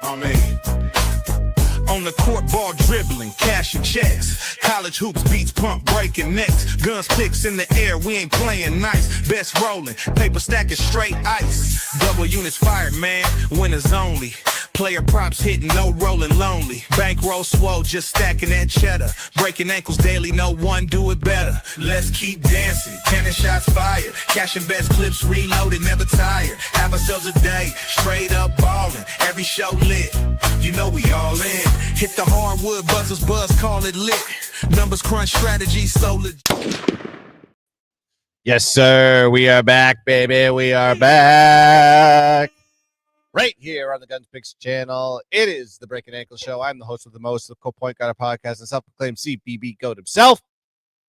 I mean, on the court, ball dribbling, cashing checks. College hoops, beats, pump, breaking necks. GunzPicks in the air, we ain't playing nice. Best rolling, paper stacking straight ice. Double units fired, man, winners only. Player props hitting, no rolling lonely. Bankroll swole, just stacking that cheddar. Breaking ankles daily, no one do it better. Let's keep dancing, 10 shots fired. Cashing best clips, reloaded, never tired. Have ourselves a day, straight up ballin'. Every show lit, you know we all in. Hit the hardwood, buzzers buzz, call it lit. Numbers crunch, strategy so legit. Yes, sir. We are back, baby. We are back. Right here on the GunzPicks channel. It is the Breakin Ankle Show. I'm the host of the most, the co-point guard podcast, and self-proclaimed CBB GOAT himself.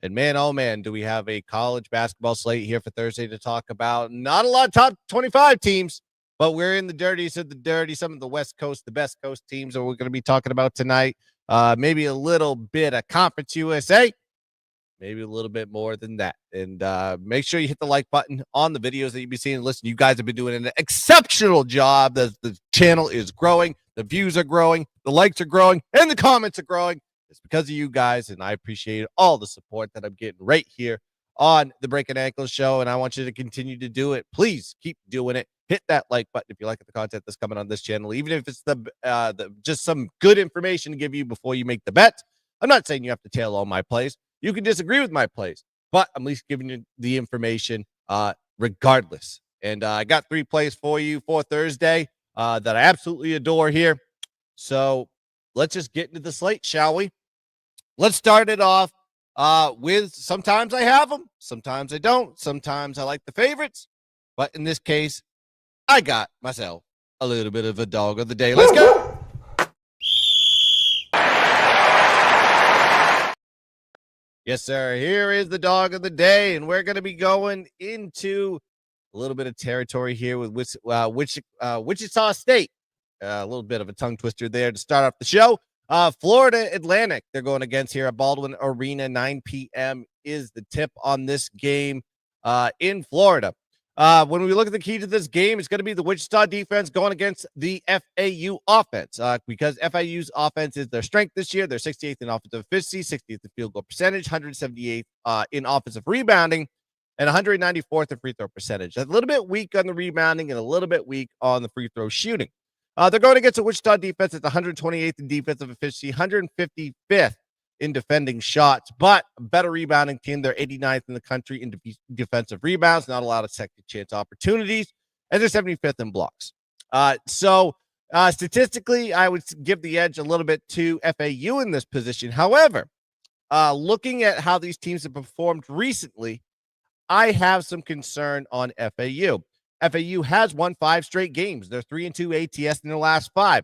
And man, oh man, do we have a college basketball slate here for Thursday to talk about. Not a lot of top 25 teams, but we're in the dirties of the dirty. Some of the West Coast, the best coast teams that we're going to be talking about tonight. Maybe a little bit of Conference USA. Maybe a little bit more than that. And make sure you hit the like button on the videos that you've been seeing. Listen, you guys have been doing an exceptional job. The channel is growing. The views are growing. The likes are growing. And the comments are growing. It's because of you guys. And I appreciate all the support that I'm getting right here on the Breakin Ankle Show. And I want you to continue to do it. Please keep doing it. Hit that like button if you like the content that's coming on this channel. Even if it's the just some good information to give you before you make the bet. I'm not saying you have to tail all my plays. You can disagree with my plays, but I'm at least giving you the information regardless. And I got 3 plays for you for Thursday that I absolutely adore here. So let's just get into the slate, shall we? Let's start it off with sometimes I have them, sometimes I don't. Sometimes I like the favorites, but in this case, I got myself a little bit of a dog of the day. Let's go. Yes, sir. Here is the dog of the day, and we're going to be going into a little bit of territory here with Wichita State. A little bit of a tongue twister there to start off the show. Florida Atlantic, they're going against here at Baldwin Arena. 9 p.m. is the tip on this game in Florida. When we look at the key to this game, it's going to be the Wichita defense going against the FAU offense because FAU's offense is their strength this year. They're 68th in offensive efficiency, 60th in field goal percentage, 178th in offensive rebounding, and 194th in free throw percentage. A little bit weak on the rebounding and a little bit weak on the free throw shooting. They're going against a Wichita defense that's 128th in defensive efficiency, 155th in defending shots, but a better rebounding team. They're 89th in the country in defensive rebounds, not a lot of second chance opportunities, and they're 75th in blocks. So statistically, I would give the edge a little bit to FAU in this position. However, looking at how these teams have performed recently, I have some concern on FAU. FAU has won 5 straight games. They're 3-2 ATS in their last 5.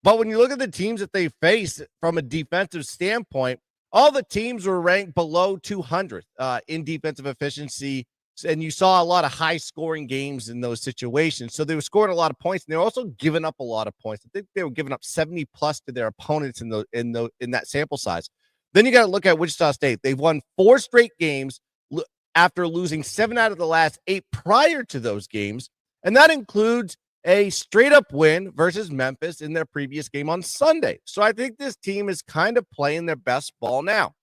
But when you look at the teams that they face from a defensive standpoint, all the teams were ranked below 200 in defensive efficiency, and you saw a lot of high-scoring games in those situations. So they were scoring a lot of points, and they were also giving up a lot of points. I think they were giving up 70-plus to their opponents in that sample size. Then you got to look at Wichita State. They've won 4 straight games after losing 7 out of the last 8 prior to those games, and that includes a straight-up win versus Memphis in their previous game on Sunday. So I think this team is kind of playing their best ball now.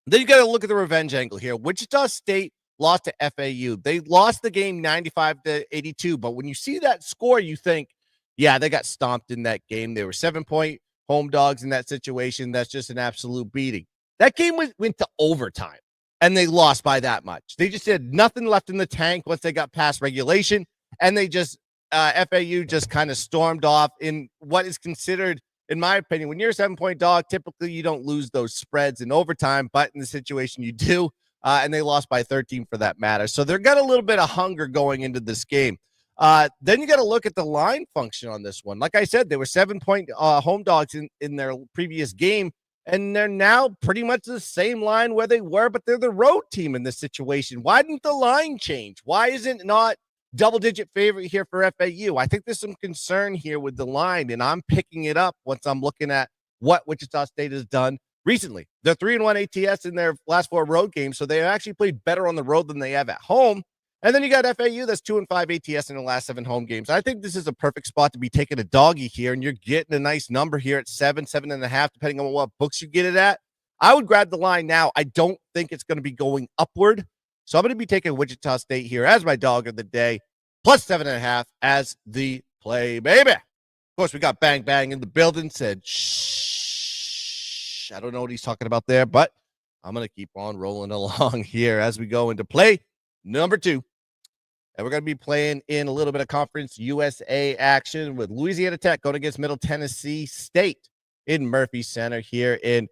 Then you got to look at the revenge angle here. Wichita State lost to FAU. They lost the game 95-82, but when you see that score, you think, yeah, they got stomped in that game. They were 7-point home dogs in that situation. That's just an absolute beating. That game went to overtime, and they lost by that much. They just had nothing left in the tank once they got past regulation, and they just FAU just kind of stormed off in what is considered, in my opinion, when you're a 7-point dog, typically you don't lose those spreads in overtime, but in the situation you do, and they lost by 13 for that matter. So they've got a little bit of hunger going into this game. Then you got to look at the line function on this one. Like I said, they were 7-point home dogs in their previous game, and they're now pretty much the same line where they were, but they're the road team in this situation. Why didn't the line change? Why isn't it not double-digit favorite here for FAU? I think there's some concern here with the line, and I'm picking it up once I'm looking at what Wichita State has done recently. They're 3-1 ATS in their last 4 road games, so they actually played better on the road than they have at home. And then you got FAU that's 2-5 ATS in the last 7 home games. I think this is a perfect spot to be taking a doggy here, and you're getting a nice number here at 7.5, depending on what books you get it at. I would grab the line now. I don't think it's going to be going upward. So I'm going to be taking Wichita State here as my dog of the day, plus 7.5 as the play, baby. Of course, we got Bang Bang in the building, said, shh. I don't know what he's talking about there, but I'm going to keep on rolling along here as we go into play number 2. And we're going to be playing in a little bit of Conference USA action with Louisiana Tech going against Middle Tennessee State in Murphy Center here in,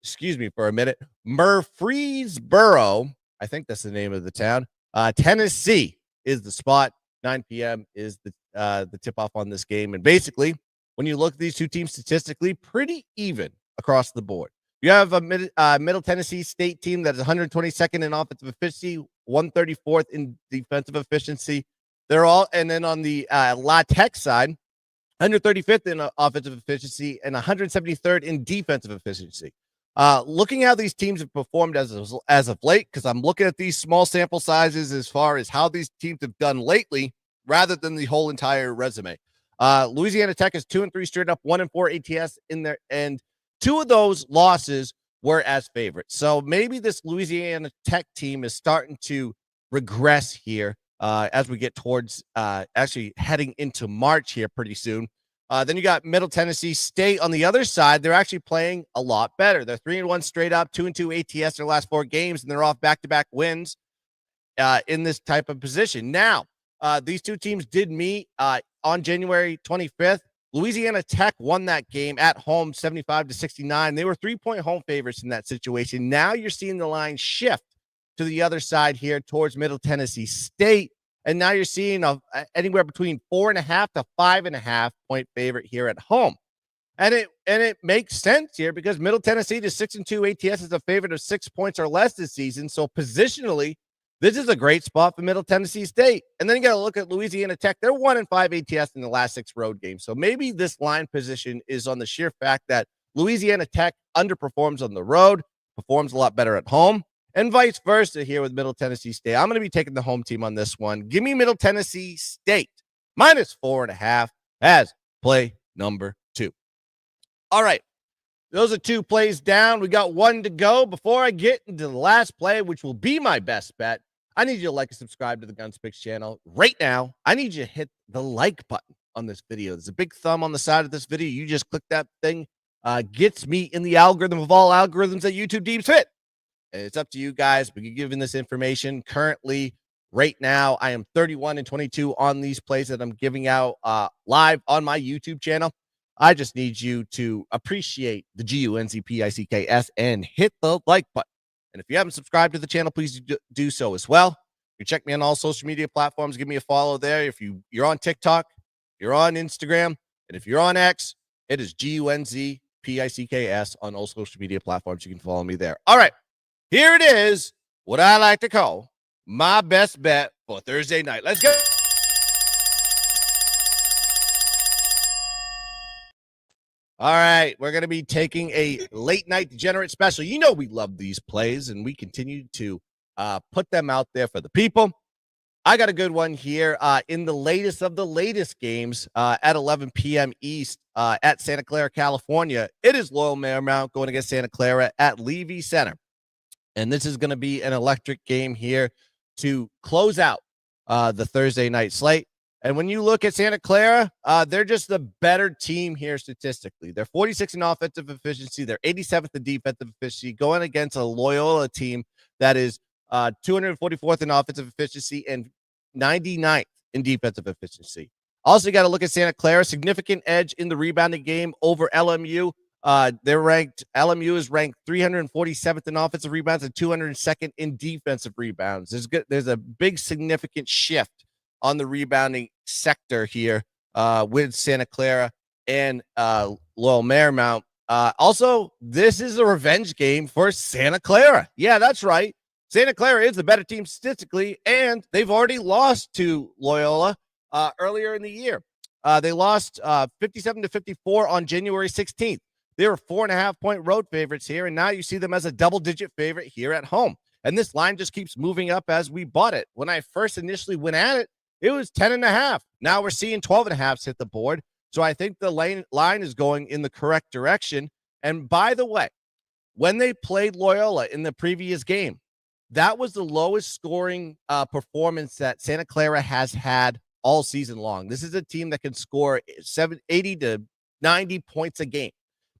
excuse me for a minute, Murfreesboro. I think that's the name of the town. Tennessee is the spot. 9 p.m. is the tip-off on this game. And basically, when you look at these two teams statistically, pretty even across the board. You have a Middle Tennessee State team that is 122nd in offensive efficiency, 134th in defensive efficiency. They're all, and then on the La Tech side, 135th in offensive efficiency and 173rd in defensive efficiency. Looking how these teams have performed as of late, because I'm looking at these small sample sizes as far as how these teams have done lately, rather than the whole entire resume. Louisiana Tech is 2-3 straight up, 1-4 ATS in there, and 2 of those losses were as favorites. So maybe this Louisiana Tech team is starting to regress here as we get towards actually heading into March here pretty soon. Then you got Middle Tennessee State on the other side. They're actually playing a lot better. They're 3-1 straight up, 2-2 ATS their last 4 games, and they're off back-to-back wins in this type of position. Now, these two teams did meet on January 25th. Louisiana Tech won that game at home 75-69. They were 3-point home favorites in that situation. Now you're seeing the line shift to the other side here towards Middle Tennessee State. And now you're seeing anywhere between 4.5 to 5.5 point favorite here at home. And it makes sense here because Middle Tennessee is 6-2 ATS is a favorite of 6 points or less this season. So positionally, this is a great spot for Middle Tennessee State. And then you got to look at Louisiana Tech. They're 1-5 ATS in the last 6 road games. So maybe this line position is on the sheer fact that Louisiana Tech underperforms on the road, performs a lot better at home, and vice versa here with Middle Tennessee State. I'm going to be taking the home team on this one. Give me Middle Tennessee State minus 4.5 as play number 2. All right. Those are 2 plays down. We got 1 to go. Before I get into the last play, which will be my best bet, I need you to like and subscribe to the GunzPicks channel right now. I need you to hit the like button on this video. There's a big thumb on the side of this video. You just click that thing. Gets me in the algorithm of all algorithms that YouTube deems fit. And it's up to you guys. But you're giving this information currently right now. I am 31-22 on these plays that I'm giving out live on my YouTube channel. I just need you to appreciate the GUNZPICKS and hit the like button. And if you haven't subscribed to the channel, please do so as well. You can check me on all social media platforms. Give me a follow there. If you're on TikTok, you're on Instagram, and if you're on X, it is GUNZPICKS on all social media platforms. You can follow me there. All right. Here it is, what I like to call my best bet for Thursday night. Let's go. All right, we're going to be taking a late night degenerate special. You know we love these plays, and we continue to put them out there for the people. I got a good one here in the latest of the latest games at 11 p.m. East at Santa Clara, California. It is Loyal Marymount going against Santa Clara at Levy Center. And this is going to be an electric game here to close out the Thursday night slate. And when you look at Santa Clara, they're just the better team here statistically. They're 46 in offensive efficiency. They're 87th in defensive efficiency, going against a Loyola team that is 244th in offensive efficiency and 99th in defensive efficiency. Also, you got to look at Santa Clara, significant edge in the rebounding game over LMU. LMU is ranked 347th in offensive rebounds and 202nd in defensive rebounds. There's a big significant shift on the rebounding sector here with Santa Clara and Loyal Marymount. Also, this is a revenge game for Santa Clara. Yeah, that's right. Santa Clara is the better team statistically, and they've already lost to Loyola earlier in the year. They lost 57-54 on January 16th. They were 4.5 point road favorites here, and now you see them as a double-digit favorite here at home. And this line just keeps moving up as we bought it. When I first initially went at it, it was 10.5. Now we're seeing 12.5 hit the board. So I think the line is going in the correct direction. And by the way, when they played Loyola in the previous game, that was the lowest scoring performance that Santa Clara has had all season long. This is a team that can score 80 to 90 points a game.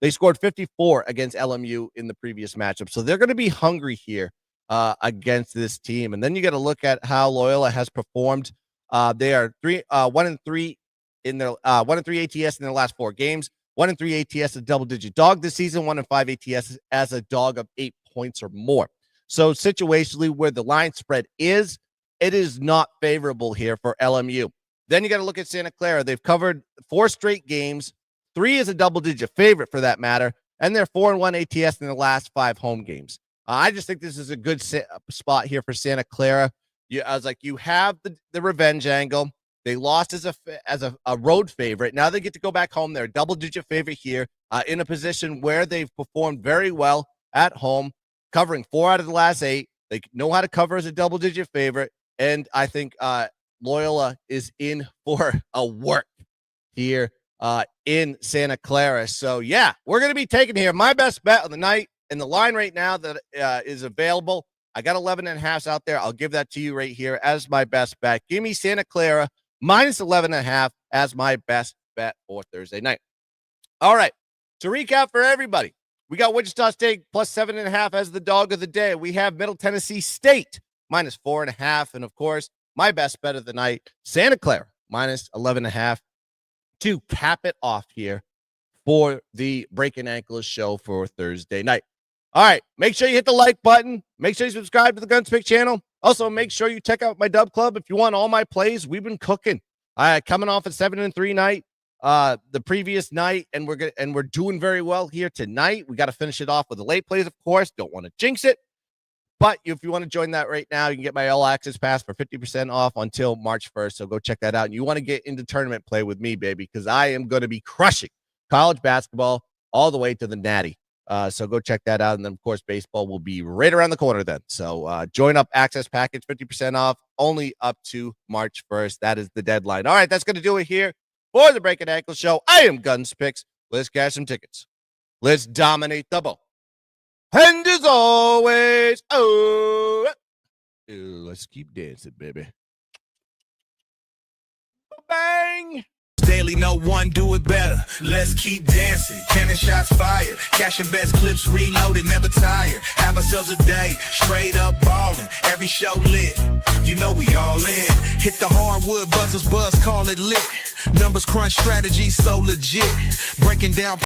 They scored 54 against LMU in the previous matchup. So they're going to be hungry here against this team. And then you got to look at how Loyola has performed. They are 1-3 in their 1-3 ATS in their last 4 games. 1-3 ATS a double-digit dog this season. 1-5 ATS as a dog of 8 points or more. So situationally, where the line spread is, it is not favorable here for LMU. Then you got to look at Santa Clara. They've covered 4 straight games. 3 is a double-digit favorite for that matter, and they're 4-1 ATS in the last 5 home games. I just think this is a good spot here for Santa Clara. I was like, you have the revenge angle. They lost as a road favorite. Now they get to go back home. They're a double-digit favorite here in a position where they've performed very well at home, covering 4 out of the last 8. They know how to cover as a double-digit favorite, and I think Loyola is in for a work here in Santa Clara. So, yeah, we're going to be taking here my best bet of the night, and the line right now that is available, I got 11.5 out there. I'll give that to you right here as my best bet. Give me Santa Clara minus 11.5 as my best bet for Thursday night. All right, to recap for everybody, we got Wichita State plus 7.5 as the dog of the day. We have Middle Tennessee State minus 4.5. And, of course, my best bet of the night, Santa Clara minus 11.5 to cap it off here for the Breakin' Ankles show for Thursday night. All right, make sure you hit the like button. Make sure you subscribe to the GunzPick channel. Also, make sure you check out my Dub Club if you want all my plays. We've been cooking. Coming off a 7-3 night the previous night, and we're doing very well here tonight. We got to finish it off with the late plays, of course. Don't want to jinx it. But if you want to join that right now, you can get my All Access Pass for 50% off until March 1st. So go check that out. And you want to get into tournament play with me, baby, because I am going to be crushing college basketball all the way to the Natty. So go check that out. And then, of course, baseball will be right around the corner then. So join up, access package, 50% off, only up to March 1st. That is the deadline. All right, that's going to do it here for the Breakin' Ankle Show. I am GunzPicks. Let's cash some tickets. Let's dominate the ball. And as always, let's keep dancing, baby. Bang! Daily, no one do it better. Let's keep dancing. Cannon shots fired. Cashing best clips reloaded, never tired. Have ourselves a day, straight up ballin'. Every show lit. You know we all in. Hit the hardwood, buzzers buzz, call it lit. Numbers crunch, strategy so legit. Breaking down